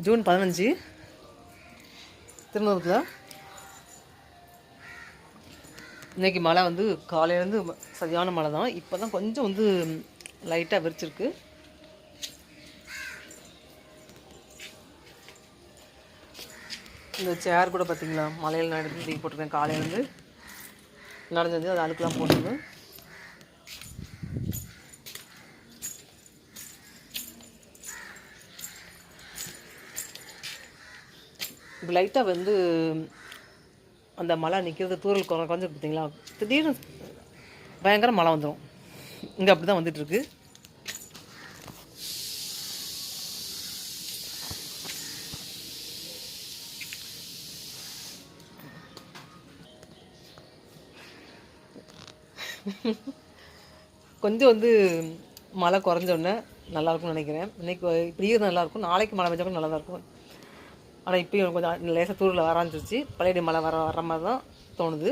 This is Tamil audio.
ஜூன் 15 திருநூறுல இன்றைக்கி மழை வந்து காலையிலேருந்து சரியான மழை தான். இப்போ தான் கொஞ்சம் வந்து லைட்டாக விரிச்சிருக்கு. இந்த சேர் கூட பார்த்திங்களா மலையில் நான் எடுத்து தூக்கி போட்டிருக்கேன். காலையிலேருந்து நடந்தது அது அழுக்கெலாம் போட்டுருவேன். இப்போ லைட்டாக வந்து அந்த மழை நிற்கிறது தூரல் குறைஞ்சி பார்த்தீங்களா, திடீர்னு பயங்கர மழை வந்துடும். இங்கே அப்படி தான் வந்துட்டுருக்கு. கொஞ்சம் வந்து மழை குறைஞ்சோடனே நல்லாயிருக்கும்னு நினைக்கிறேன். இன்றைக்கி இப்படியே நல்லாயிருக்கும், நாளைக்கு மழை பெஞ்சா கூட நல்லா தான் இருக்கும். ஆனால் இப்போயும் கொஞ்சம் லேசாக தூரில் ஆரம்பிச்சிருச்சு. பழைய மழை வர மாதிரி தான் தோணுது.